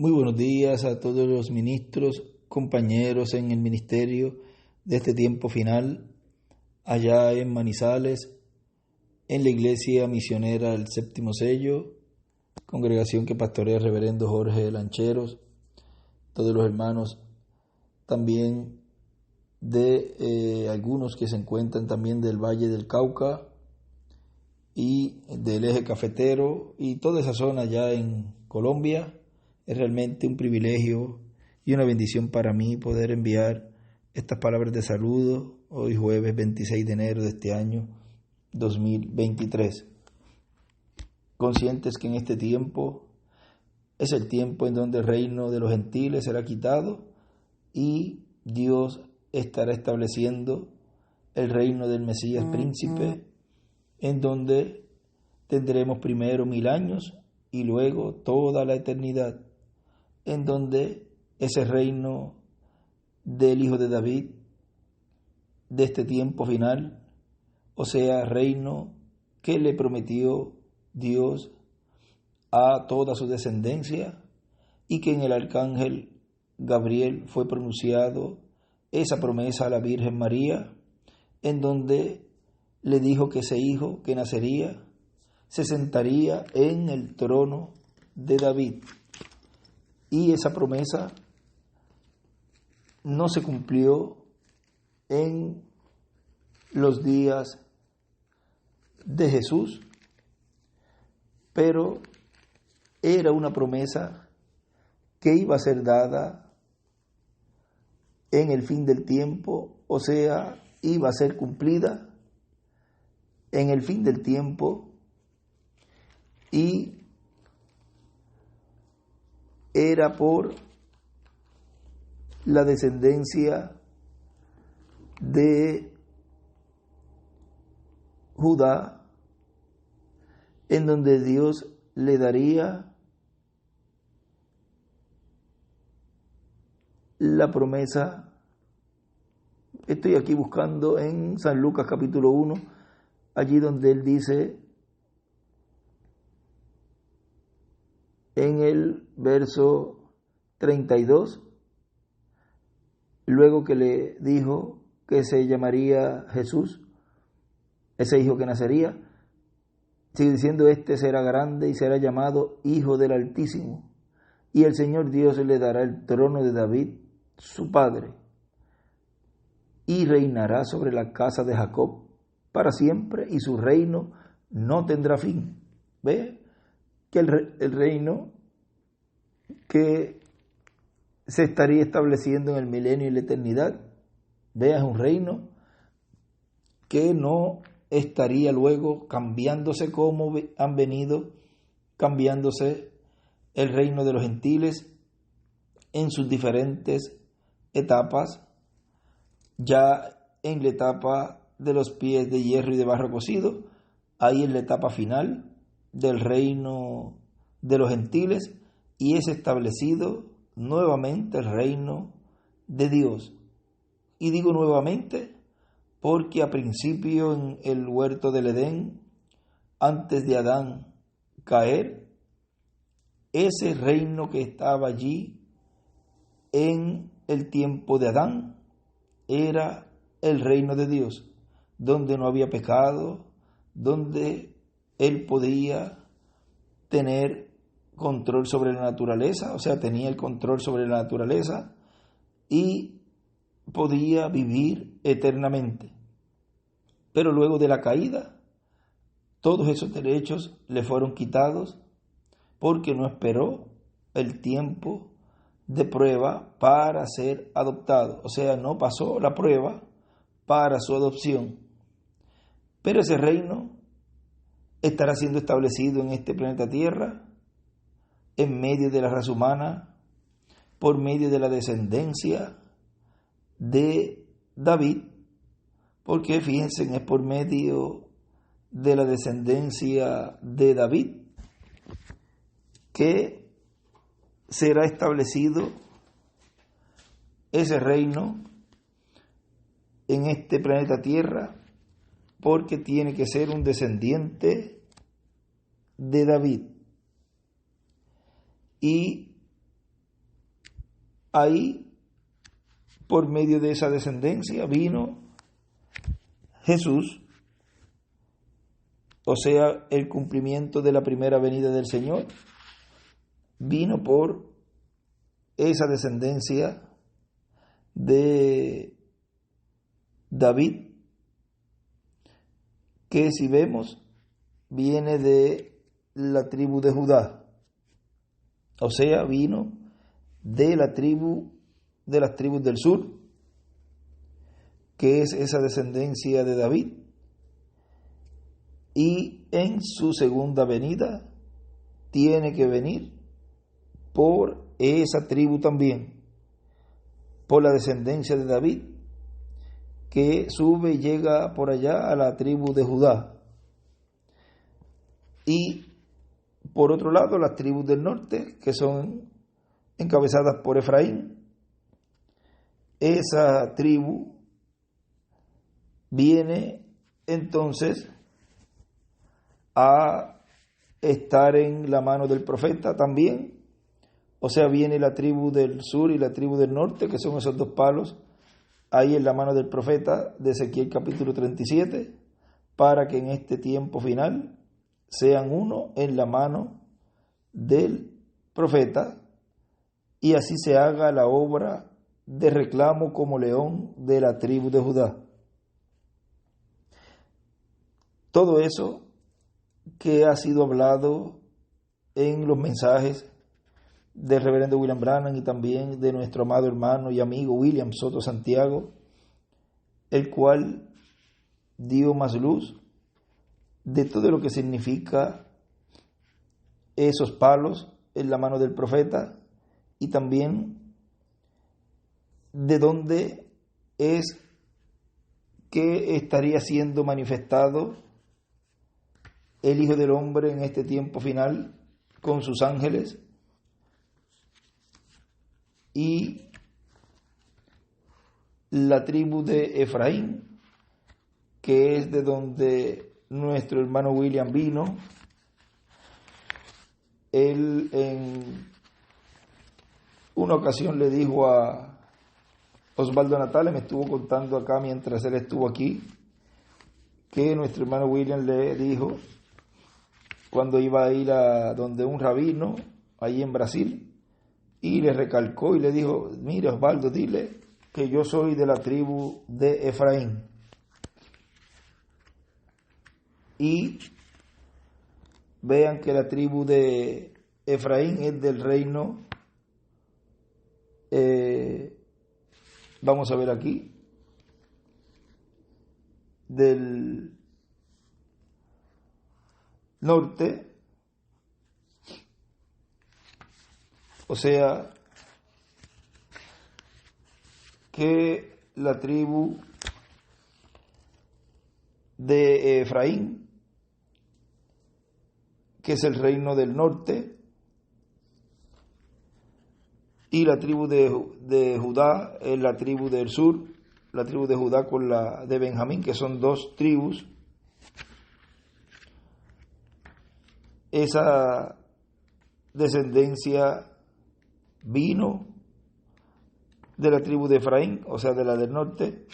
Muy buenos días a todos los ministros, compañeros en el ministerio de este tiempo final, allá en Manizales, en la Iglesia Misionera del Séptimo Sello, congregación que pastorea el reverendo Jorge Lancheros, todos los hermanos también de algunos que se encuentran también del Valle del Cauca y del Eje Cafetero y toda esa zona allá en Colombia. Es realmente un privilegio y una bendición para mí poder enviar estas palabras de saludo hoy jueves 26 de enero de este año 2023. Conscientes que en este tiempo es el tiempo en donde el reino de los gentiles será quitado y Dios estará estableciendo el reino del Mesías príncipe, en donde tendremos primero 1000 años y luego toda la eternidad, en donde ese reino del Hijo de David, de este tiempo final, o sea, reino que le prometió Dios a toda su descendencia y que en el arcángel Gabriel fue pronunciado esa promesa a la Virgen María, en donde le dijo que ese hijo que nacería se sentaría en el trono de David. Y esa promesa no se cumplió en los días de Jesús, pero era una promesa que iba a ser dada en el fin del tiempo, o sea, iba a ser cumplida en el fin del tiempo, y era por la descendencia de Judá, en donde Dios le daría la promesa. Estoy aquí buscando en San Lucas capítulo 1, allí donde él dice en el verso 32, luego que le dijo que se llamaría Jesús, ese hijo que nacería, sigue diciendo: este será grande y será llamado Hijo del Altísimo, y el Señor Dios le dará el trono de David, su padre, y reinará sobre la casa de Jacob para siempre, y su reino no tendrá fin. ¿Ve? Que el reino que se estaría estableciendo en el milenio y la eternidad, veas, un reino que no estaría luego cambiándose como han venido cambiándose el reino de los gentiles en sus diferentes etapas, ya en la etapa de los pies de hierro y de barro cocido, ahí en la etapa final del reino de los gentiles, y es establecido nuevamente el reino de Dios. Y digo nuevamente porque a principio en el huerto del Edén, antes de Adán caer, ese reino que estaba allí en el tiempo de Adán era el reino de Dios, donde no había pecado, donde él podía tener control sobre la naturaleza, o sea, tenía el control sobre la naturaleza y podía vivir eternamente. Pero luego de la caída, todos esos derechos le fueron quitados porque no esperó el tiempo de prueba para ser adoptado, o sea, no pasó la prueba para su adopción. Pero ese reino estará siendo establecido en este planeta Tierra, en medio de la raza humana, por medio de la descendencia de David, porque fíjense, es por medio de la descendencia de David que será establecido ese reino en este planeta Tierra, porque tiene que ser un descendiente de David. Y ahí, por medio de esa descendencia, vino Jesús, o sea, el cumplimiento de la primera venida del Señor, vino por esa descendencia de David, que si vemos, viene de la tribu de Judá, o sea, vino de las tribus del sur, que es esa descendencia de David, y en su segunda venida tiene que venir por esa tribu también, por la descendencia de David, que sube y llega por allá a la tribu de Judá. Y por otro lado, las tribus del norte, que son encabezadas por Efraín, esa tribu viene entonces a estar en la mano del profeta también, o sea, viene la tribu del sur y la tribu del norte, que son esos dos palos, ahí en la mano del profeta de Ezequiel capítulo 37, para que en este tiempo final sean uno en la mano del profeta, y así se haga la obra de reclamo como león de la tribu de Judá. Todo eso que ha sido hablado en los mensajes del reverendo William Branham y también de nuestro amado hermano y amigo William Soto Santiago, el cual dio más luz de todo lo que significa esos palos en la mano del profeta y también de dónde es que estaría siendo manifestado el Hijo del Hombre en este tiempo final con sus ángeles, y la tribu de Efraín, que es de donde nuestro hermano William vino. Él en una ocasión le dijo a Osvaldo Natale, me estuvo contando acá mientras él estuvo aquí, que nuestro hermano William le dijo cuando iba a ir a donde un rabino ahí en Brasil, y le recalcó y le dijo: mire, Osvaldo, dile que yo soy de la tribu de Efraín. Y vean que la tribu de Efraín es del reino, vamos a ver aquí, del norte, o sea que la tribu de Efraín, que es el reino del norte, y la tribu de Judá es la tribu del sur, la tribu de Judá con la de Benjamín, que son dos tribus. Esa descendencia vino de la tribu de Efraín, o sea, de la del norte,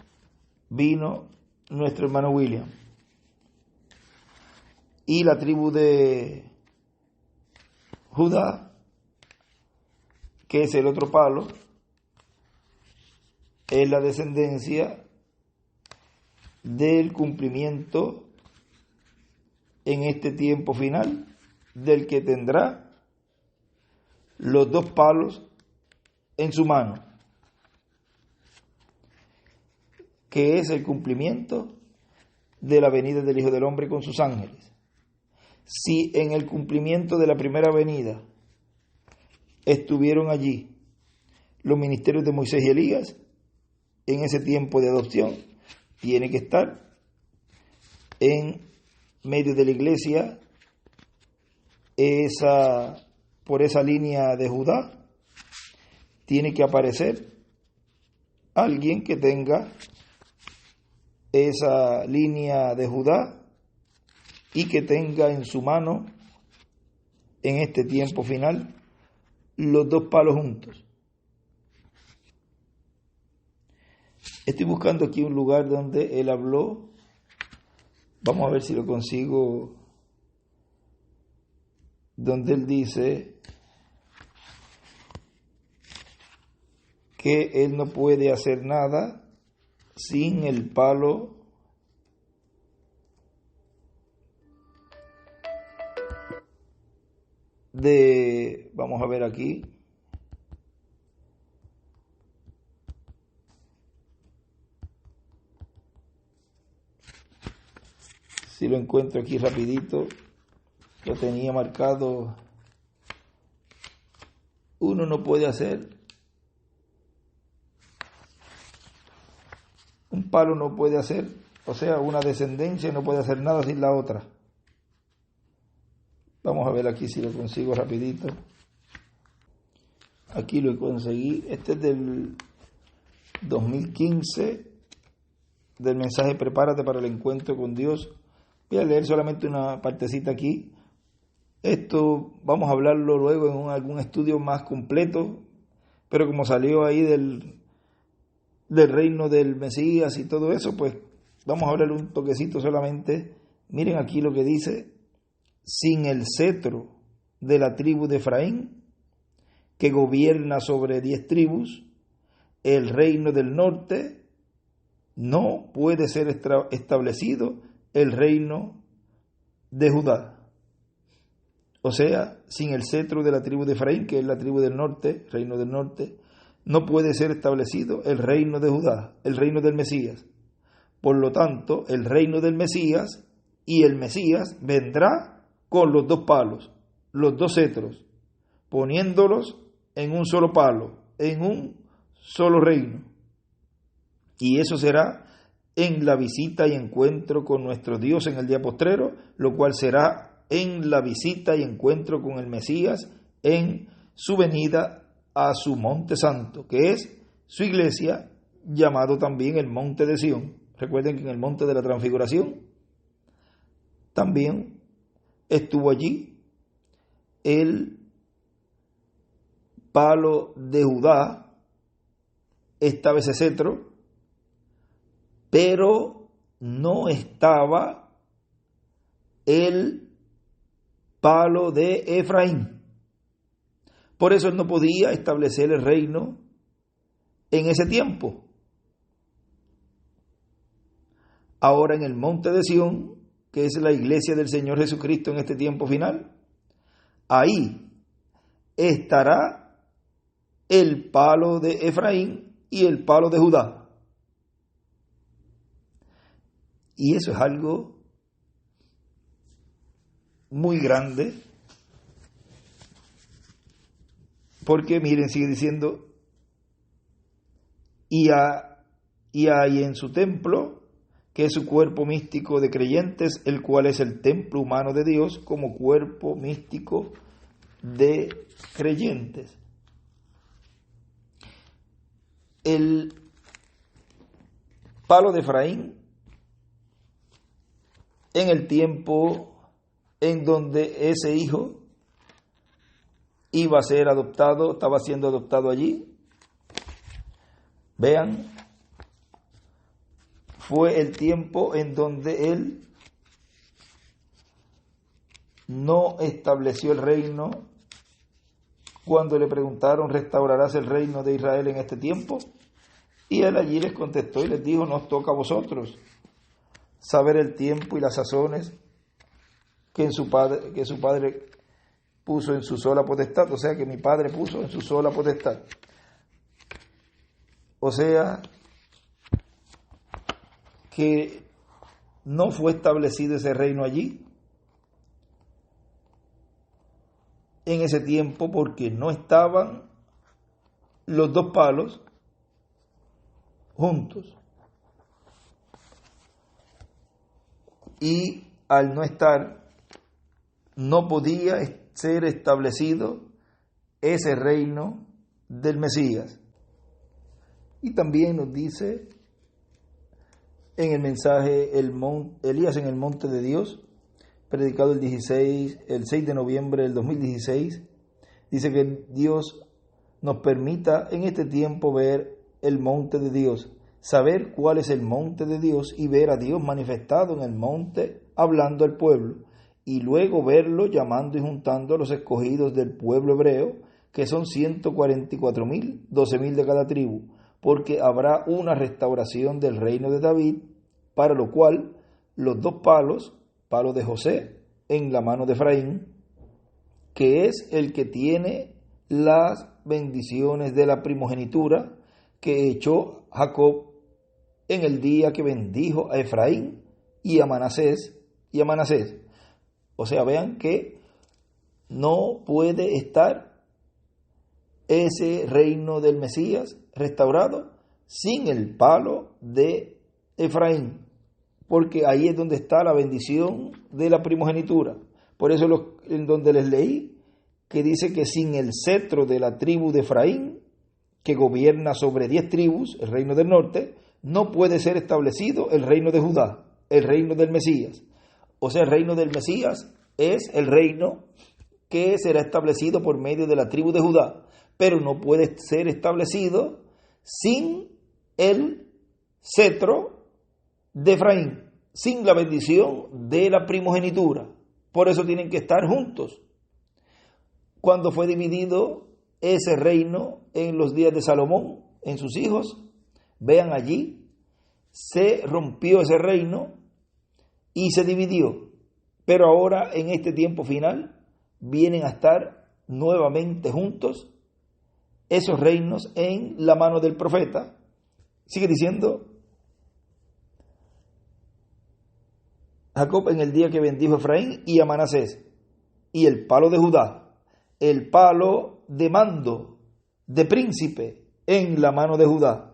vino nuestro hermano William. Y la tribu de Judá, que es el otro palo, es la descendencia del cumplimiento en este tiempo final, del que tendrá los dos palos en su mano, que es el cumplimiento de la venida del Hijo del Hombre con sus ángeles. Si en el cumplimiento de la primera venida estuvieron allí los ministerios de Moisés y Elías, en ese tiempo de adopción tiene que estar en medio de la iglesia por esa línea de Judá, tiene que aparecer alguien que tenga esa línea de Judá y que tenga en su mano en este tiempo final los dos palos juntos. Estoy buscando aquí un lugar donde él habló. Vamos a ver si lo consigo. Donde él dice que él no puede hacer nada sin el palo de, vamos a ver aquí, si lo encuentro aquí rapidito, lo tenía marcado. Uno no puede hacer, un palo no puede hacer, o sea, una descendencia no puede hacer nada sin la otra. Vamos a ver aquí si lo consigo rapidito. Aquí lo conseguí. Este es del 2015, del mensaje Prepárate para el encuentro con Dios. Voy a leer solamente una partecita aquí. Esto vamos a hablarlo luego en algún estudio más completo, pero como salió ahí del reino del Mesías y todo eso, pues vamos a hablar un toquecito solamente. Miren aquí lo que dice: sin el cetro de la tribu de Efraín, que gobierna sobre 10 tribus, el reino del norte, no puede ser establecido el reino de Judá. O sea, sin el cetro de la tribu de Efraín, que es la tribu del norte, reino del norte, no puede ser establecido el reino de Judá, el reino del Mesías. Por lo tanto, el reino del Mesías y el Mesías vendrá con los dos palos, los dos cetros, poniéndolos en un solo palo, en un solo reino. Y eso será en la visita y encuentro con nuestro Dios en el día postrero, lo cual será en la visita y encuentro con el Mesías en su venida a su monte santo, que es su iglesia, llamado también el monte de Sión. Recuerden que en el monte de la transfiguración también estuvo allí el palo de Judá, estaba ese cetro, pero no estaba el palo de Efraín. Por eso él no podía establecer el reino en ese tiempo. Ahora en el monte de Sión, que es la iglesia del Señor Jesucristo en este tiempo final, ahí estará el palo de Efraín y el palo de Judá. Y eso es algo muy grande, porque miren, sigue diciendo, y hay en su templo, que es su cuerpo místico de creyentes, el cual es el templo humano de Dios como cuerpo místico de creyentes. El palo de Efraín, en el tiempo en donde ese hijo iba a ser adoptado, estaba siendo adoptado allí, vean, fue el tiempo en donde él no estableció el reino. Cuando le preguntaron, ¿restaurarás el reino de Israel en este tiempo? Y él allí les contestó y les dijo, nos toca a vosotros saber el tiempo y las sazones que su padre puso en su sola potestad, o sea que mi padre puso en su sola potestad. O sea que no fue establecido ese reino allí en ese tiempo porque no estaban los dos palos juntos. Y al no estar, no podía ser establecido ese reino del Mesías. Y también nos dice en el mensaje Elías en el monte de Dios, predicado el 6 de noviembre del 2016, dice que Dios nos permita en este tiempo ver el monte de Dios, saber cuál es el monte de Dios y ver a Dios manifestado en el monte hablando al pueblo, y luego verlo llamando y juntando a los escogidos del pueblo hebreo, que son 144,000, 12,000 de cada tribu, porque habrá una restauración del reino de David, para lo cual los dos palos, palo de José en la mano de Efraín, que es el que tiene las bendiciones de la primogenitura que echó Jacob en el día que bendijo a Efraín y a Manasés. O sea, vean que no puede estar ese reino del Mesías restaurado sin el palo de Efraín, porque ahí es donde está la bendición de la primogenitura. Por eso en donde les leí que dice que sin el cetro de la tribu de Efraín, que gobierna sobre 10 tribus, el reino del norte, no puede ser establecido el reino de Judá, el reino del Mesías. O sea, el reino del Mesías es el reino que será establecido por medio de la tribu de Judá, pero no puede ser establecido sin el cetro de Efraín, sin la bendición de la primogenitura. Por eso tienen que estar juntos. Cuando fue dividido ese reino en los días de Salomón, en sus hijos, vean allí, se rompió ese reino y se dividió. Pero ahora, en este tiempo final, vienen a estar nuevamente juntos esos reinos en la mano del profeta. Sigue diciendo Jacob en el día que bendijo a Efraín y a Manasés, y el palo de Judá, el palo de mando, de príncipe, en la mano de Judá.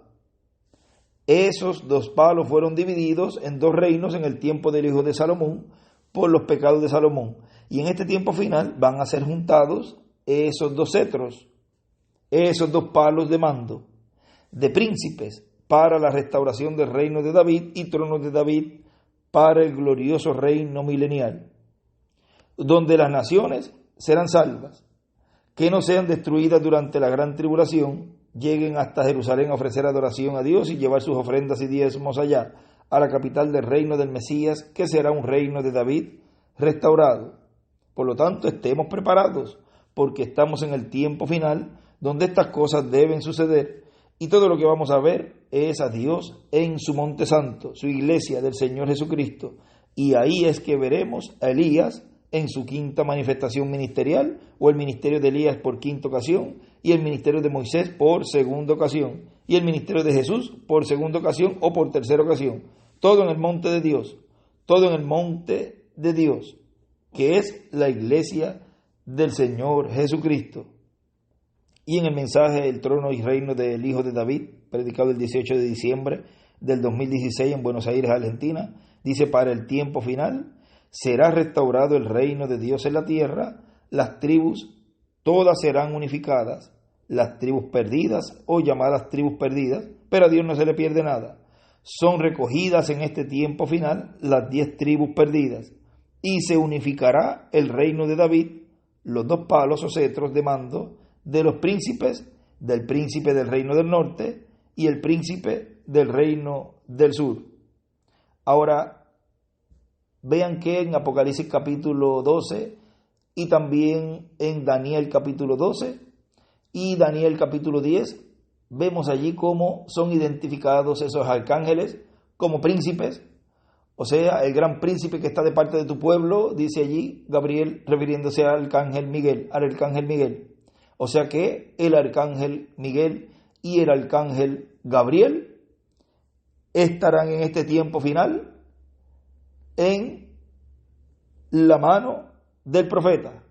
Esos dos palos fueron divididos en dos reinos en el tiempo del hijo de Salomón, por los pecados de Salomón. Y en este tiempo final van a ser juntados esos dos cetros, esos dos palos de mando, de príncipes, para la restauración del reino de David y trono de David, para el glorioso reino milenial, donde las naciones serán salvas, que no sean destruidas durante la gran tribulación, lleguen hasta Jerusalén a ofrecer adoración a Dios y llevar sus ofrendas y diezmos allá, a la capital del reino del Mesías, que será un reino de David restaurado. Por lo tanto, estemos preparados, porque estamos en el tiempo final, donde estas cosas deben suceder, y todo lo que vamos a ver es a Dios en su monte santo, su iglesia del Señor Jesucristo, y ahí es que veremos a Elías en su quinta manifestación ministerial, o el ministerio de Elías por quinta ocasión, y el ministerio de Moisés por segunda ocasión, y el ministerio de Jesús por segunda ocasión o por tercera ocasión. Todo en el monte de Dios, todo en el monte de Dios, que es la iglesia del Señor Jesucristo. Y en el mensaje El trono y reino del Hijo de David, predicado el 18 de diciembre del 2016 en Buenos Aires, Argentina, dice: para el tiempo final será restaurado el reino de Dios en la tierra, las tribus todas serán unificadas, las tribus perdidas o llamadas tribus perdidas, pero a Dios no se le pierde nada. Son recogidas en este tiempo final las 10 tribus perdidas, y se unificará el reino de David, los dos palos o cetros de mando de los príncipes, del príncipe del reino del norte y el príncipe del reino del sur. Ahora, vean que en Apocalipsis capítulo 12 y también en Daniel capítulo 12 y Daniel capítulo 10, vemos allí cómo son identificados esos arcángeles como príncipes. O sea, el gran príncipe que está de parte de tu pueblo, dice allí Gabriel, refiriéndose al arcángel Miguel. O sea que el arcángel Miguel y el arcángel Gabriel estarán en este tiempo final en la mano del profeta.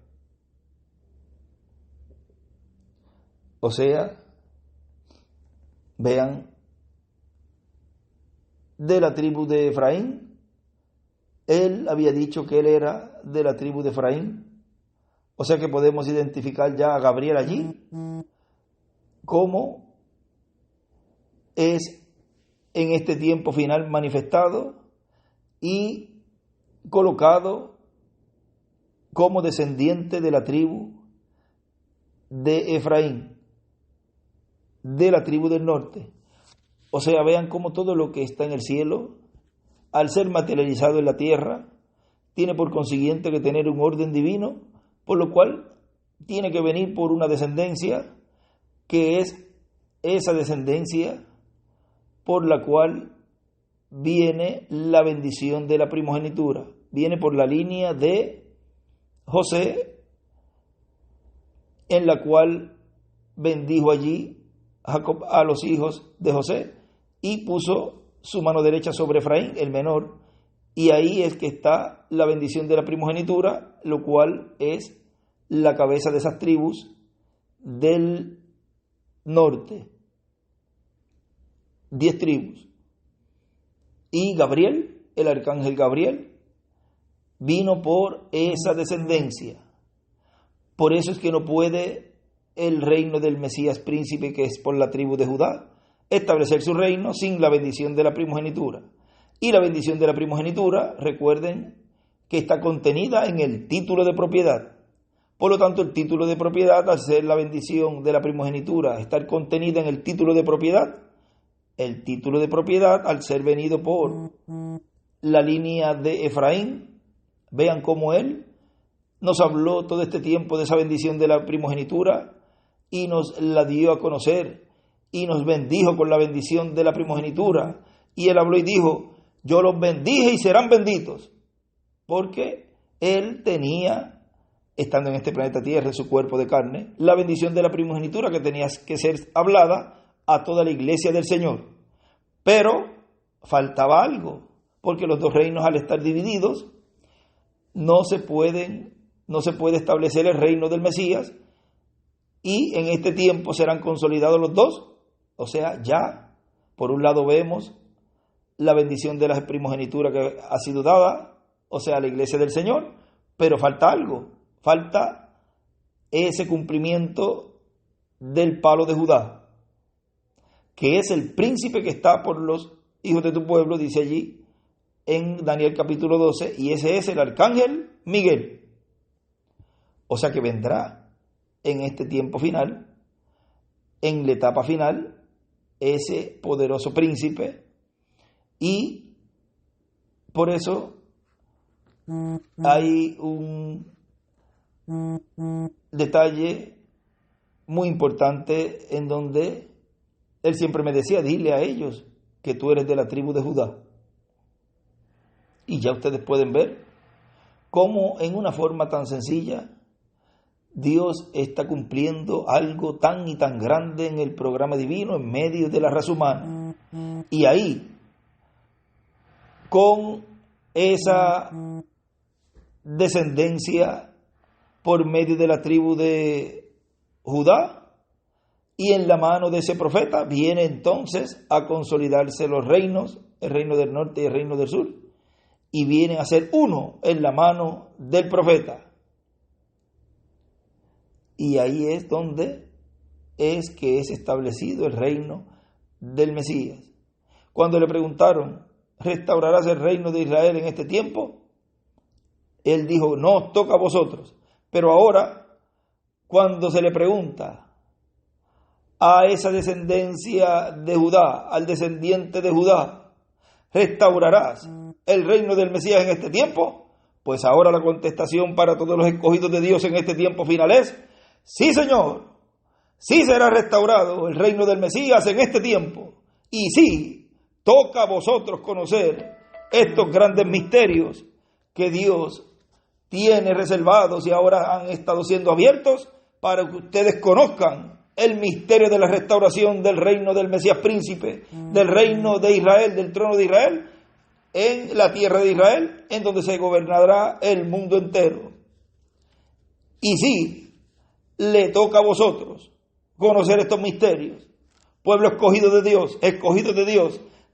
O sea, vean, de la tribu de Efraín, él había dicho que él era de la tribu de Efraín. O sea que podemos identificar ya a Gabriel allí como es en este tiempo final manifestado y colocado como descendiente de la tribu de Efraín, de la tribu del norte. O sea, vean cómo todo lo que está en el cielo, al ser materializado en la tierra, tiene por consiguiente que tener un orden divino, por lo cual tiene que venir por una descendencia, que es esa descendencia por la cual viene la bendición de la primogenitura. Viene por la línea de José, en la cual bendijo allí Jacob a los hijos de José y puso su mano derecha sobre Efraín, el menor, y ahí es que está la bendición de la primogenitura, lo cual es la cabeza de esas tribus del norte. 10 tribus. Y Gabriel, el arcángel Gabriel, vino por esa descendencia. Por eso es que no puede el reino del Mesías príncipe, que es por la tribu de Judá, establecer su reino sin la bendición de la primogenitura. Y la bendición de la primogenitura, recuerden que está contenida en el título de propiedad. Por lo tanto, el título de propiedad, al ser la bendición de la primogenitura, estar contenida en el título de propiedad, el título de propiedad, al ser venido por la línea de Efraín, vean cómo él nos habló todo este tiempo de esa bendición de la primogenitura y nos la dio a conocer y nos bendijo con la bendición de la primogenitura. Y él habló y dijo: yo los bendije y serán benditos, porque él tenía, estando en este planeta Tierra, en su cuerpo de carne, la bendición de la primogenitura que tenía que ser hablada a toda la iglesia del Señor. Pero faltaba algo, porque los dos reinos, al estar divididos, no se puede establecer el reino del Mesías, y en este tiempo serán consolidados los dos. O sea, ya por un lado vemos la bendición de la primogenitura que ha sido dada, o sea, a la iglesia del Señor, pero falta algo, falta ese cumplimiento del palo de Judá, que es el príncipe que está por los hijos de tu pueblo, dice allí en Daniel capítulo 12, y ese es el arcángel Miguel. O sea que vendrá en este tiempo final, en la etapa final, ese poderoso príncipe, y por eso hay un detalle muy importante en donde él siempre me decía: dile a ellos que tú eres de la tribu de Judá. Y ya ustedes pueden ver cómo en una forma tan sencilla Dios está cumpliendo algo tan y tan grande en el programa divino en medio de la raza humana. Y ahí, con esa descendencia por medio de la tribu de Judá, y en la mano de ese profeta, viene entonces a consolidarse los reinos, el reino del norte y el reino del sur, y vienen a ser uno en la mano del profeta. Y ahí es donde es que es establecido el reino del Mesías. Cuando le preguntaron: ¿restaurarás el reino de Israel en este tiempo? Él dijo: no os toca a vosotros. Pero ahora, cuando se le pregunta a esa descendencia de Judá, al descendiente de Judá, ¿restaurarás el reino del Mesías en este tiempo? Pues ahora la contestación para todos los escogidos de Dios en este tiempo final es: sí, Señor, sí será restaurado el reino del Mesías en este tiempo. Y sí, toca a vosotros conocer estos grandes misterios que Dios tiene reservados y ahora han estado siendo abiertos para que ustedes conozcan el misterio de la restauración del reino del Mesías príncipe, del reino de Israel, del trono de Israel, en la tierra de Israel, en donde se gobernará el mundo entero. Y sí, le toca a vosotros conocer estos misterios, pueblo escogido de Dios,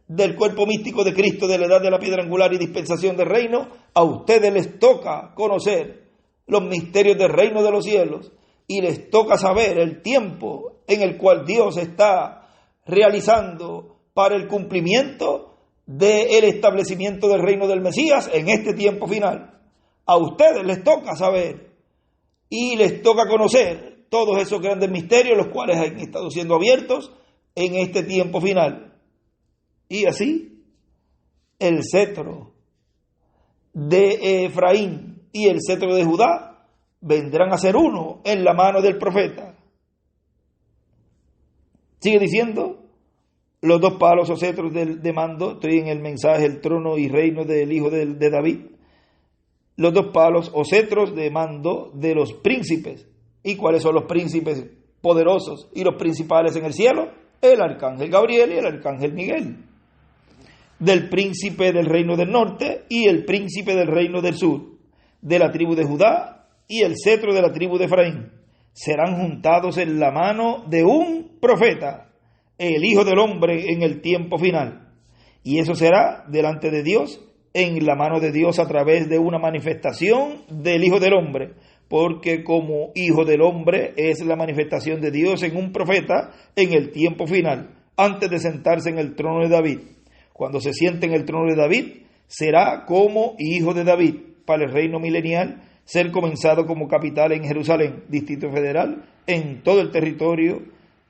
del cuerpo místico de Cristo, de la edad de la piedra angular y dispensación del reino. A ustedes les toca conocer los misterios del reino de los cielos, y les toca saber el tiempo en el cual Dios está realizando para el cumplimiento del establecimiento del reino del Mesías en este tiempo final. A ustedes les toca saber y les toca conocer todos esos grandes misterios, los cuales han estado siendo abiertos en este tiempo final. Y así el cetro de Efraín y el cetro de Judá vendrán a ser uno en la mano del profeta. Sigue diciendo, los dos palos o cetros de mando, estoy en el mensaje, el trono y reino del hijo de David, los dos palos o cetros de mando de los príncipes. ¿Y cuáles son los príncipes poderosos y los principales en el cielo? El arcángel Gabriel y el arcángel Miguel. Del príncipe del reino del norte y el príncipe del reino del sur, de la tribu de Judá y el cetro de la tribu de Efraín, serán juntados en la mano de un profeta, el Hijo del Hombre en el tiempo final. Y eso será delante de Dios, en la mano de Dios a través de una manifestación del Hijo del Hombre, porque como Hijo del Hombre es la manifestación de Dios en un profeta en el tiempo final, antes de sentarse en el trono de David. Cuando se siente en el trono de David, será como Hijo de David, para el reino milenial, ser comenzado como capital en Jerusalén, Distrito Federal, en todo el territorio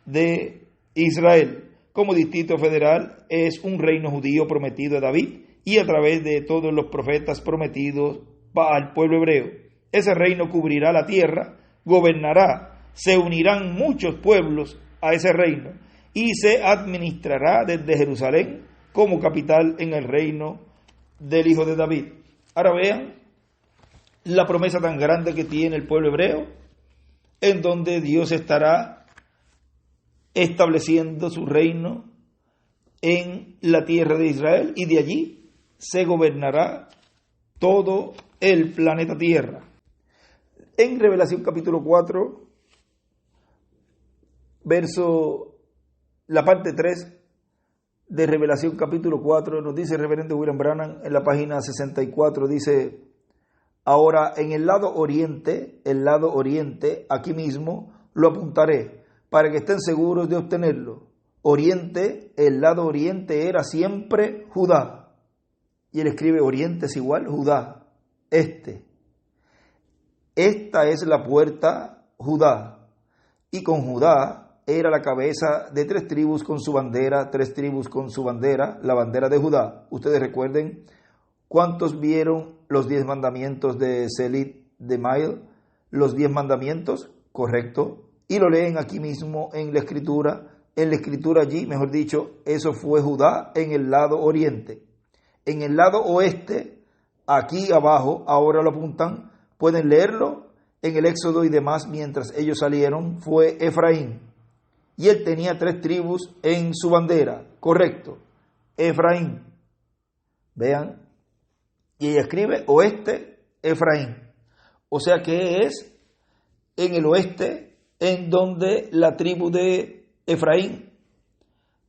de Israel. Como Distrito Federal es un reino judío prometido a David y a través de todos los profetas prometidos al pueblo hebreo. Ese reino cubrirá la tierra, gobernará, se unirán muchos pueblos a ese reino y se administrará desde Jerusalén como capital en el reino del Hijo de David. Ahora vean la promesa tan grande que tiene el pueblo hebreo, en donde Dios estará estableciendo su reino en la tierra de Israel y de allí se gobernará todo el planeta Tierra. En Revelación capítulo 4, la parte 3 de Revelación capítulo 4, nos dice el reverendo William Branham en la página 64, dice: ahora en el lado oriente, aquí mismo, lo apuntaré, para que estén seguros de obtenerlo. Oriente, el lado oriente era siempre Judá. Y él escribe oriente es igual Judá, Esta es la puerta Judá. Y con Judá era la cabeza de 3 tribus con su bandera, la bandera de Judá. Ustedes recuerden cuántos vieron los 10 mandamientos de Selit de Mail, los 10 mandamientos, correcto, y lo leen aquí mismo en la escritura allí, mejor dicho, eso fue Judá en el lado oriente. En el lado oeste, aquí abajo, ahora lo apuntan, pueden leerlo en el Éxodo y demás, mientras ellos salieron, fue Efraín. Y él tenía 3 tribus en su bandera, correcto, Efraín. Vean, y ella escribe oeste, Efraín. O sea que es en el oeste, en donde la tribu de Efraín,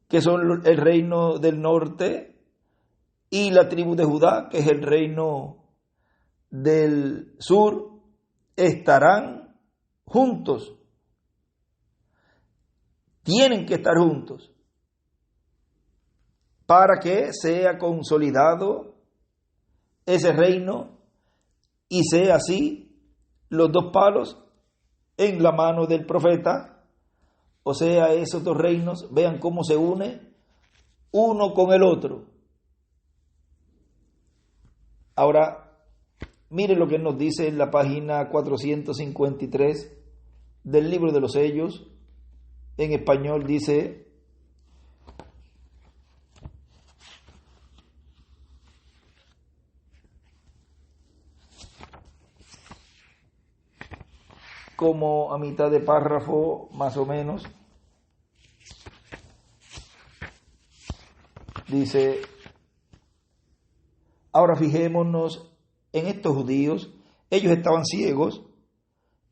que son el reino del norte, y la tribu de Judá, que es el reino del sur, estarán juntos. Tienen que estar juntos para que sea consolidado ese reino y sea así los 2 palos en la mano del profeta. O sea, esos 2 reinos, vean cómo se une uno con el otro. Ahora, miren lo que nos dice en la página 453 del libro de los sellos. En español dice: como a mitad de párrafo más o menos, dice: ahora fijémonos en estos judíos, ellos estaban ciegos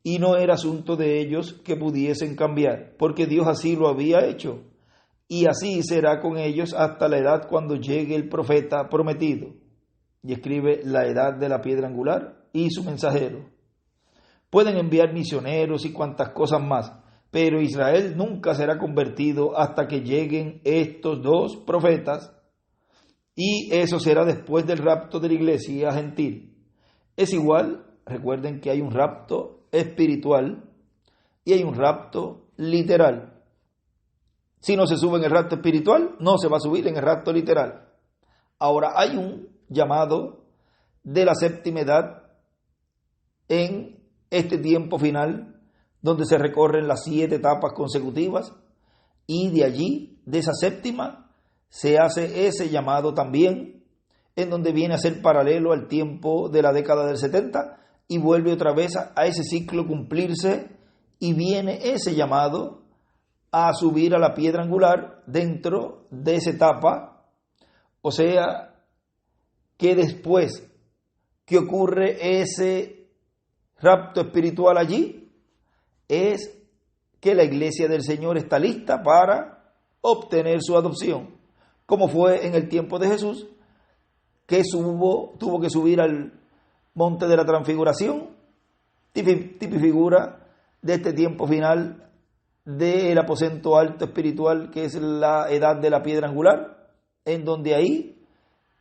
y no era asunto de ellos que pudiesen cambiar, porque Dios así lo había hecho, y así será con ellos hasta la edad cuando llegue el profeta prometido. Y escribe la edad de la piedra angular y su mensajero. Pueden enviar misioneros y cuantas cosas más, pero Israel nunca será convertido hasta que lleguen estos 2 profetas, y eso será después del rapto de la iglesia gentil. Es igual, recuerden que hay un rapto espiritual y hay un rapto literal. Si no se sube en el rapto espiritual, no se va a subir en el rapto literal. Ahora hay un llamado de la séptima edad en este tiempo final, donde se recorren las 7 etapas consecutivas, y de allí, de esa séptima, se hace ese llamado también, en donde viene a ser paralelo al tiempo de la década del 70, y vuelve otra vez a ese ciclo cumplirse, y viene ese llamado a subir a la piedra angular dentro de esa etapa. O sea, que después que ocurre ese rapto espiritual allí, es que la iglesia del Señor está lista para obtener su adopción, como fue en el tiempo de Jesús, que tuvo que subir al monte de la transfiguración, tipifigura de este tiempo final del aposento alto espiritual, que es la edad de la piedra angular, en donde ahí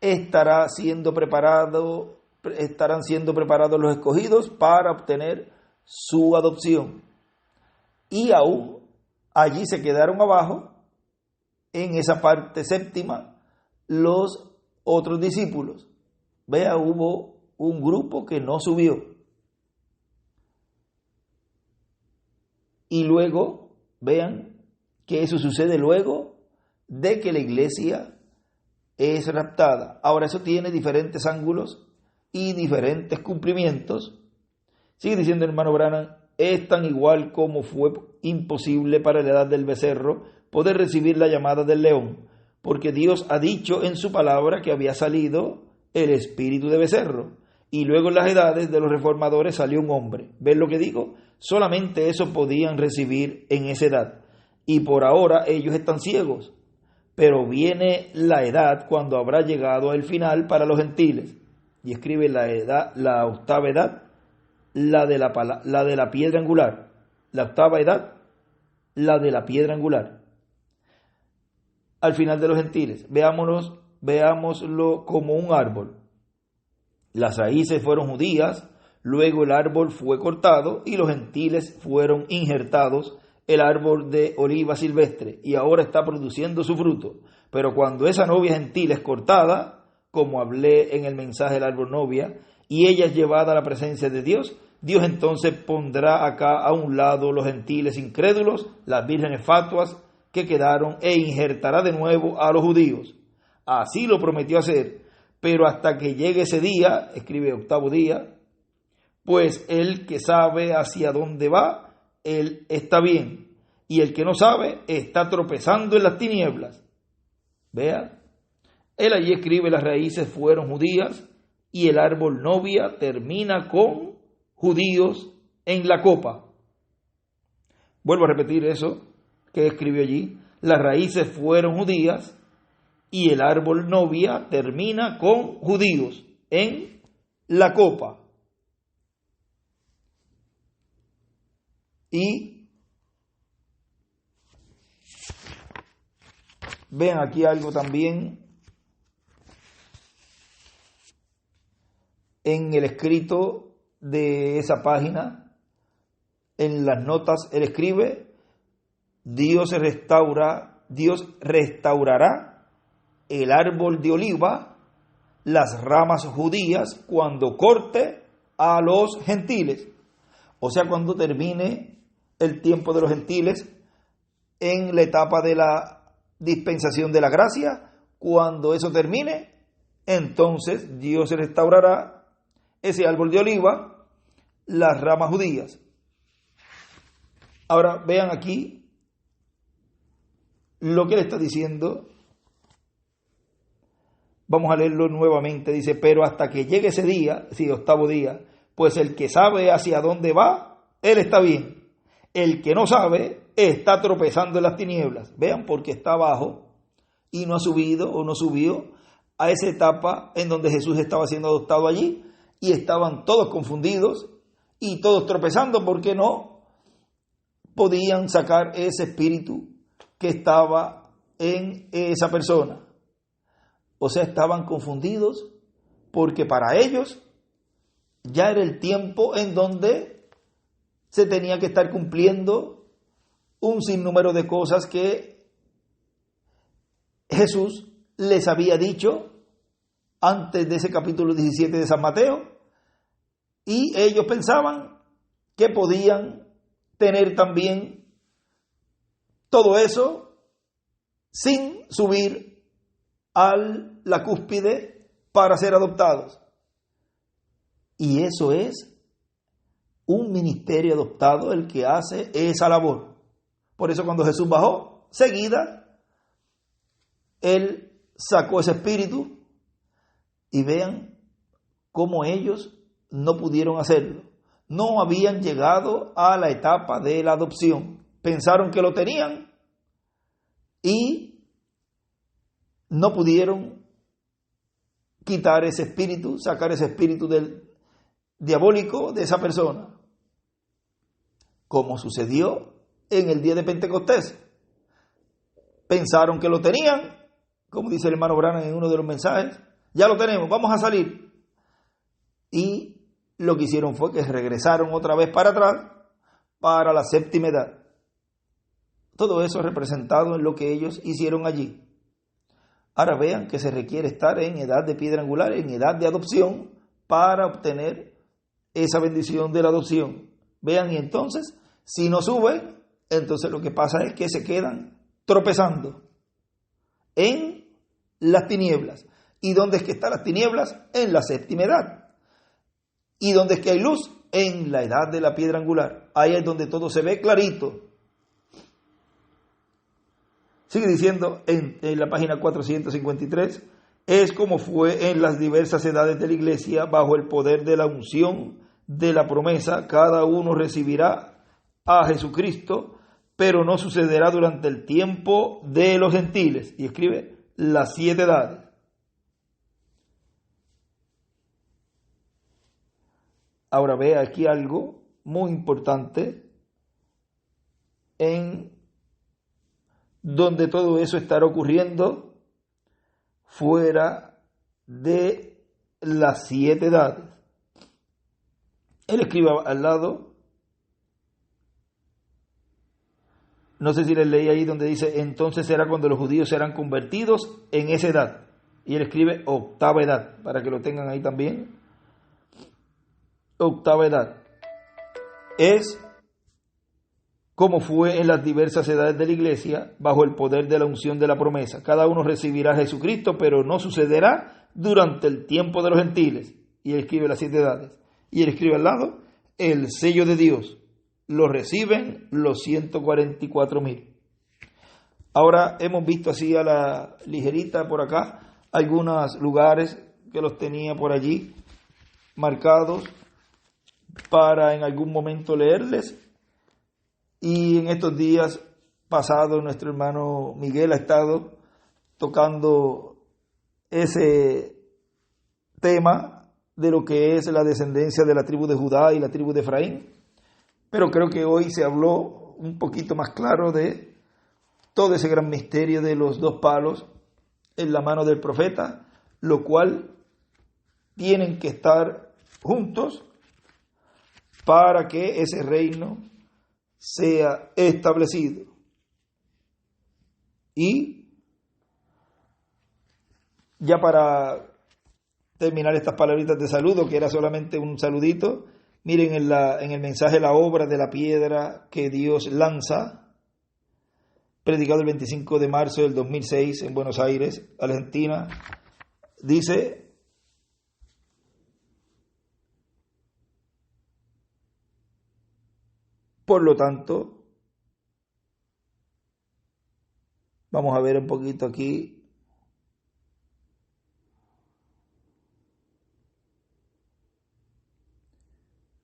estarán siendo preparados los escogidos para obtener su adopción. Y aún allí se quedaron abajo, en esa parte séptima, los otros discípulos. Vea, hubo un grupo que no subió. Y luego, vean que eso sucede luego de que la iglesia es raptada. Ahora, eso tiene diferentes ángulos y diferentes cumplimientos. Sigue diciendo el hermano Branham, es tan igual como fue imposible para la edad del becerro poder recibir la llamada del león, porque Dios ha dicho en su palabra que había salido el espíritu de becerro, y luego en las edades de los reformadores salió un hombre. ¿Ven lo que digo? Solamente eso podían recibir en esa edad, y por ahora ellos están ciegos, pero viene la edad cuando habrá llegado el final para los gentiles, y escribe la octava edad, la de la piedra angular, la octava edad, la de la piedra angular. Al final de los gentiles, veámoslo como un árbol. Las raíces fueron judías, luego el árbol fue cortado y los gentiles fueron injertados, el árbol de oliva silvestre, y ahora está produciendo su fruto. Pero cuando esa novia gentil es cortada, como hablé en el mensaje del árbol novia, y ella es llevada a la presencia de Dios, Dios entonces pondrá acá a un lado los gentiles incrédulos, las vírgenes fatuas que quedaron, e injertará de nuevo a los judíos. Así lo prometió hacer, pero hasta que llegue ese día, escribe octavo día, pues el que sabe hacia dónde va, él está bien, y el que no sabe está tropezando en las tinieblas. Vea, él allí escribe, las raíces fueron judías, y el árbol novia termina con judíos en la copa. Vuelvo a repetir eso que escribió allí. Las raíces fueron judías y el árbol novia termina con judíos en la copa. Y vean aquí algo también en el escrito de esa página, en las notas, él escribe, Dios restaurará el árbol de oliva, las ramas judías, cuando corte a los gentiles. O sea, cuando termine el tiempo de los gentiles, en la etapa de la dispensación de la gracia, cuando eso termine, entonces Dios restaurará ese árbol de oliva, las ramas judías. Ahora vean aquí lo que él está diciendo. Vamos a leerlo nuevamente. Dice, pero hasta que llegue ese día, sí, octavo día, pues el que sabe hacia dónde va, él está bien. El que no sabe está tropezando en las tinieblas. Vean, porque está abajo y no ha subido o no subió a esa etapa en donde Jesús estaba siendo adoptado allí, y estaban todos confundidos y todos tropezando porque no podían sacar ese espíritu que estaba en esa persona. O sea, estaban confundidos porque para ellos ya era el tiempo en donde se tenía que estar cumpliendo un sinnúmero de cosas que Jesús les había dicho antes de ese capítulo 17 de San Mateo, y ellos pensaban que podían tener también todo eso sin subir a la cúspide para ser adoptados. Y eso es un ministerio adoptado el que hace esa labor. Por eso cuando Jesús bajó, seguida, Él sacó ese espíritu, y vean cómo ellos no pudieron hacerlo. No habían llegado a la etapa de la adopción. Pensaron que lo tenían y no pudieron quitar ese espíritu, sacar ese espíritu del diabólico de esa persona. Como sucedió en el día de Pentecostés. Pensaron que lo tenían, como dice el hermano Branham en uno de los mensajes, ya lo tenemos, vamos a salir. Y lo que hicieron fue que regresaron otra vez para atrás, para la séptima edad. Todo eso es representado en lo que ellos hicieron allí. Ahora vean que se requiere estar en edad de piedra angular, en edad de adopción, para obtener esa bendición de la adopción. Vean, y entonces, si no suben, entonces lo que pasa es que se quedan tropezando en las tinieblas. ¿Y dónde es que están las tinieblas? En la séptima edad. ¿Y dónde es que hay luz? En la edad de la piedra angular. Ahí es donde todo se ve clarito. Sigue diciendo en la página 453, es como fue en las diversas edades de la iglesia, bajo el poder de la unción de la promesa, cada uno recibirá a Jesucristo, pero no sucederá durante el tiempo de los gentiles. Y escribe las 7 edades. Ahora ve aquí algo muy importante en donde todo eso estará ocurriendo fuera de las 7 edades. Él escribe al lado, no sé si les leí ahí donde dice, entonces será cuando los judíos serán convertidos en esa edad. Y él escribe octava edad, para que lo tengan ahí también. Octava edad. Es como fue en las diversas edades de la iglesia, bajo el poder de la unción de la promesa. Cada uno recibirá a Jesucristo, pero no sucederá durante el tiempo de los gentiles. Y él escribe las 7 edades. Y él escribe al lado, el sello de Dios. Lo reciben los 144,000. Ahora hemos visto así a la ligerita por acá, algunos lugares que los tenía por allí marcados para en algún momento leerles. Y en estos días pasados nuestro hermano Miguel ha estado tocando ese tema de lo que es la descendencia de la tribu de Judá y la tribu de Efraín. Pero creo que hoy se habló un poquito más claro de todo ese gran misterio de los 2 palos en la mano del profeta, lo cual tienen que estar juntos para que ese reino sea establecido. Y ya para terminar estas palabritas de saludo, que era solamente un saludito, miren en el mensaje la obra de la piedra que Dios lanza, predicado el 25 de marzo del 2006 en Buenos Aires, Argentina, dice: por lo tanto, vamos a ver un poquito aquí.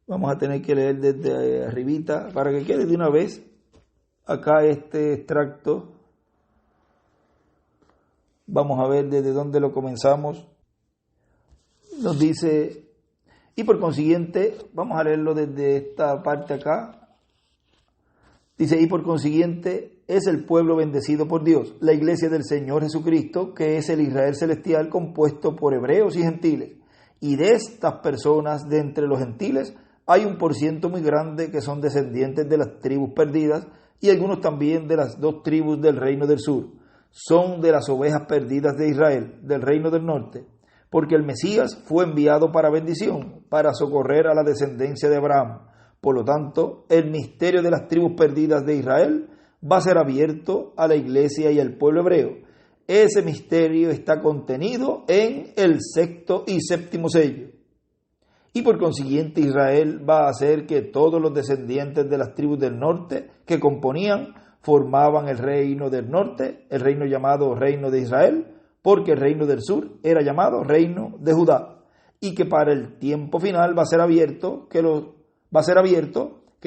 Vamos a tener que leer desde arribita para que quede de una vez acá este extracto. Vamos a ver desde dónde lo comenzamos. Nos dice, y por consiguiente, vamos a leerlo desde esta parte acá. Dice, y por consiguiente es el pueblo bendecido por Dios, la iglesia del Señor Jesucristo, que es el Israel celestial compuesto por hebreos y gentiles. Y de estas personas de entre los gentiles hay un % muy grande que son descendientes de las tribus perdidas y algunos también de las 2 tribus del reino del sur. son de las ovejas perdidas de Israel, del reino del norte, porque el Mesías fue enviado para bendición, para socorrer a la descendencia de Abraham. Por lo tanto, el misterio de las tribus perdidas de Israel va a ser abierto a la iglesia y al pueblo hebreo. Ese misterio está contenido en el sexto y séptimo sello. Y por consiguiente Israel va a hacer que todos los descendientes de las tribus del norte que formaban el reino del norte, el reino llamado Reino de Israel, porque el reino del sur era llamado Reino de Judá, y que para el tiempo final va a ser abierto que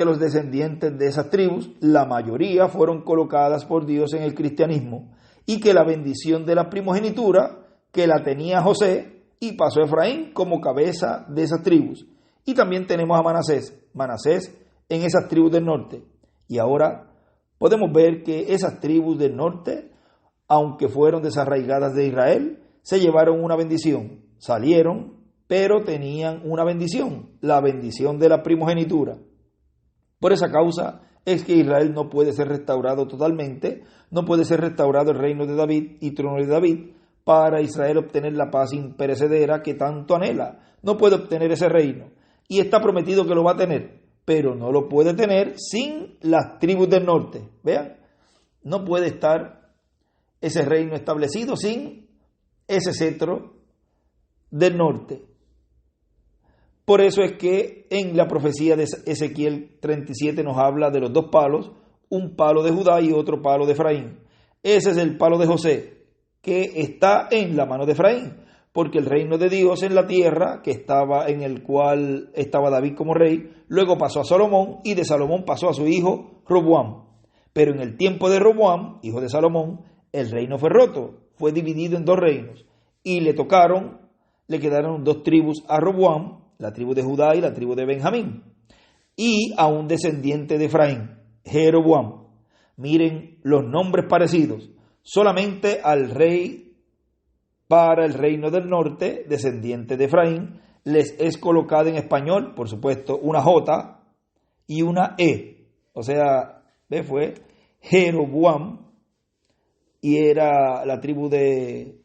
los descendientes de esas tribus, la mayoría fueron colocadas por Dios en el cristianismo, y que la bendición de la primogenitura, que la tenía José, y pasó a Efraín como cabeza de esas tribus. Y también tenemos a Manasés en esas tribus del norte. Y ahora podemos ver que esas tribus del norte, aunque fueron desarraigadas de Israel, se llevaron una bendición. Salieron, pero tenían una bendición, la bendición de la primogenitura. Por esa causa es que Israel no puede ser restaurado totalmente, no puede ser restaurado el reino de David y trono de David, para Israel obtener la paz imperecedera que tanto anhela. No puede obtener ese reino. Y está prometido que lo va a tener, pero no lo puede tener sin las tribus del norte. Vean, no puede estar ese reino establecido sin ese cetro del norte. Por eso es que en la profecía de Ezequiel 37 nos habla de los dos palos, un palo de Judá y otro palo de Efraín. Ese es el palo de José, que está en la mano de Efraín, porque el reino de Dios en la tierra, en el cual estaba David como rey, luego pasó a Salomón, y de Salomón pasó a su hijo Roboam. Pero en el tiempo de Roboam, hijo de Salomón, el reino fue roto, fue dividido en dos reinos, y le quedaron dos tribus a Roboam, la tribu de Judá y la tribu de Benjamín, y a un descendiente de Efraín, Jeroboam. Miren los nombres parecidos. Solamente al rey para el reino del norte, descendiente de Efraín, les es colocada en español, por supuesto, una J y una E. O sea, fue Jeroboam, y era la tribu de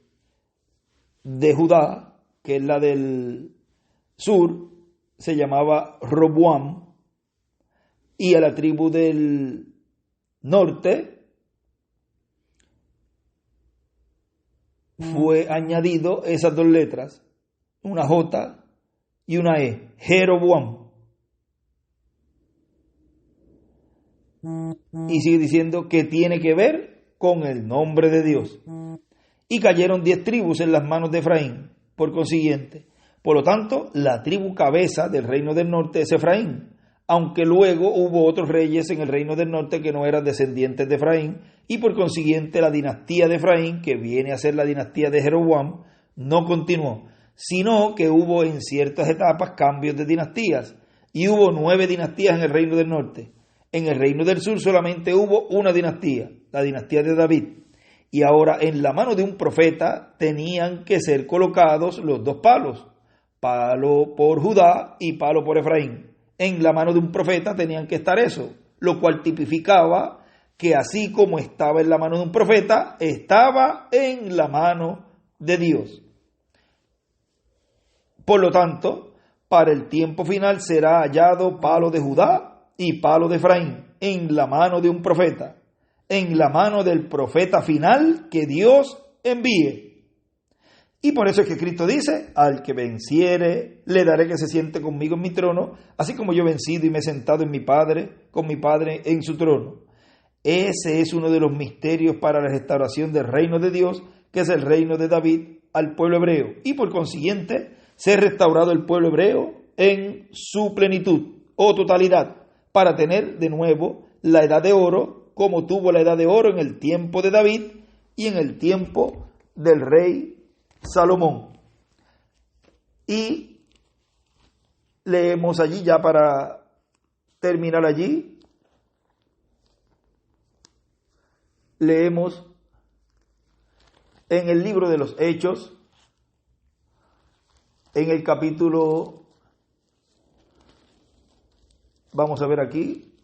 Judá, que es la del sur, se llamaba Roboam, y a la tribu del norte fue añadido esas dos letras, una J y una E, Jeroboam. Y sigue diciendo que tiene que ver con el nombre de Dios. Y cayeron 10 tribus en las manos de Efraín, por consiguiente. Por lo tanto, la tribu cabeza del reino del norte es Efraín, aunque luego hubo otros reyes en el reino del norte que no eran descendientes de Efraín, y por consiguiente la dinastía de Efraín, que viene a ser la dinastía de Jeroboam, no continuó, sino que hubo en ciertas etapas cambios de dinastías, y hubo 9 dinastías en el reino del norte. En el reino del sur solamente hubo una dinastía, la dinastía de David. Y ahora en la mano de un profeta tenían que ser colocados los dos palos, palo por Judá y palo por Efraín. En la mano de un profeta tenían que estar eso, lo cual tipificaba que así como estaba en la mano de un profeta, estaba en la mano de Dios. Por lo tanto, para el tiempo final será hallado palo de Judá y palo de Efraín en la mano de un profeta, en la mano del profeta final que Dios envíe. Y por eso es que Cristo dice, al que venciere, le daré que se siente conmigo en mi trono, así como yo he vencido y me he sentado con mi Padre en su trono. Ese es uno de los misterios para la restauración del reino de Dios, que es el reino de David al pueblo hebreo. Y por consiguiente, ser restaurado el pueblo hebreo en su plenitud o totalidad, para tener de nuevo la edad de oro, como tuvo la edad de oro en el tiempo de David y en el tiempo del rey Salomón. Y leemos allí, ya para terminar allí, leemos en el libro de los Hechos, en el capítulo, vamos a ver aquí,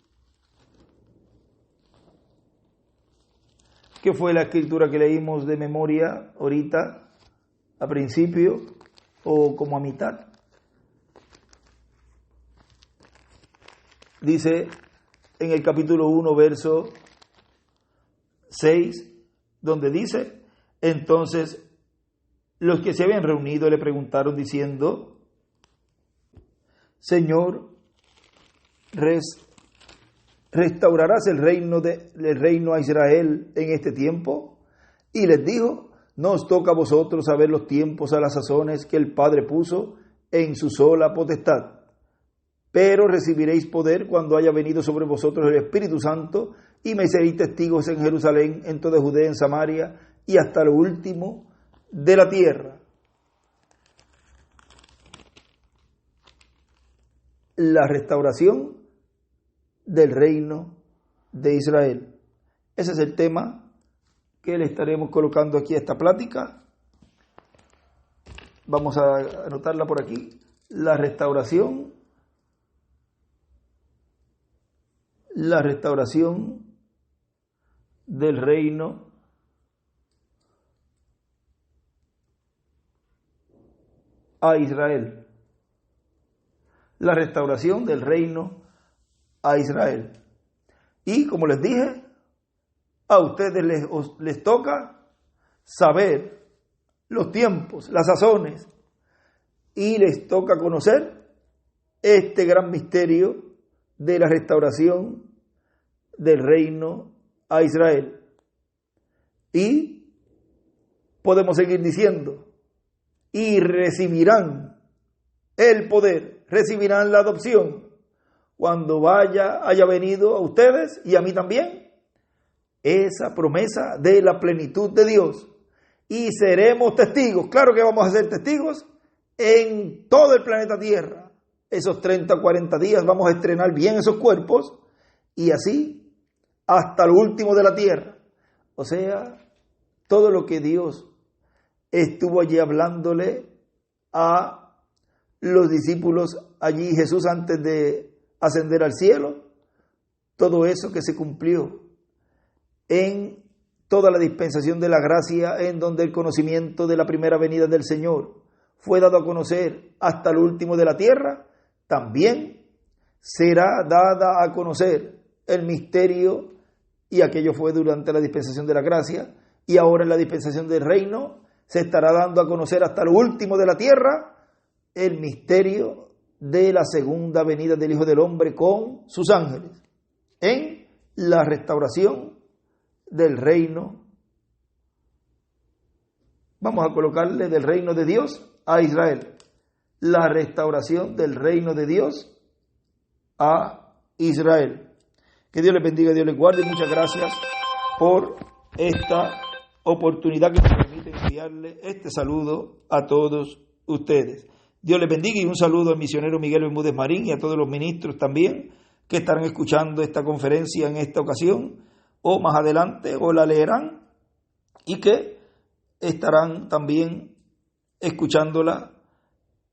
que fue la escritura que leímos de memoria ahorita, a principio o como a mitad. Dice en el capítulo 1, verso 6, donde dice: entonces los que se habían reunido le preguntaron diciendo: Señor, ¿restaurarás el reino a Israel en este tiempo? Y les dijo: no os toca a vosotros saber los tiempos a las sazones que el Padre puso en su sola potestad, pero recibiréis poder cuando haya venido sobre vosotros el Espíritu Santo, y me seréis testigos en Jerusalén, en toda Judea, en Samaria y hasta lo último de la tierra. La restauración del reino de Israel. Ese es el tema que le estaremos colocando aquí a esta plática. Vamos a anotarla por aquí. La restauración del reino a Israel. La restauración del reino a Israel. Y como les dije, a ustedes les toca saber los tiempos, las sazones, y les toca conocer este gran misterio de la restauración del reino a Israel. Y podemos seguir diciendo: y recibirán el poder, recibirán la adopción cuando haya venido a ustedes y a mí también esa promesa de la plenitud de Dios, y seremos testigos. Claro que vamos a ser testigos en todo el planeta Tierra. Esos 30 o 40 días vamos a estrenar bien esos cuerpos, y así hasta lo último de la tierra. O sea, todo lo que Dios estuvo allí hablándole a los discípulos allí, Jesús antes de ascender al cielo, todo eso que se cumplió en toda la dispensación de la gracia, en donde el conocimiento de la primera venida del Señor fue dado a conocer hasta lo último de la tierra, también será dada a conocer el misterio, y aquello fue durante la dispensación de la gracia, y ahora en la dispensación del reino se estará dando a conocer hasta lo último de la tierra el misterio de la segunda venida del Hijo del Hombre con sus ángeles, en la restauración del reino. Vamos a colocarle del reino de Dios a Israel. La restauración del reino de Dios a Israel. Que Dios les bendiga, Dios les guarde. Muchas gracias por esta oportunidad que nos permite enviarle este saludo a todos ustedes. Dios les bendiga, y un saludo al misionero Miguel Bermúdez Marín y a todos los ministros también que estarán escuchando esta conferencia en esta ocasión, o más adelante, o la leerán, y que estarán también escuchándola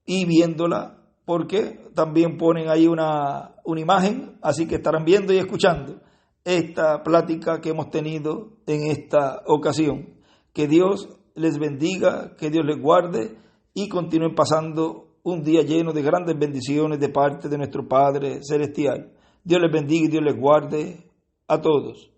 y viéndola, porque también ponen ahí una imagen, así que estarán viendo y escuchando esta plática que hemos tenido en esta ocasión. Que Dios les bendiga, que Dios les guarde, y continúen pasando un día lleno de grandes bendiciones de parte de nuestro Padre Celestial. Dios les bendiga y Dios les guarde a todos.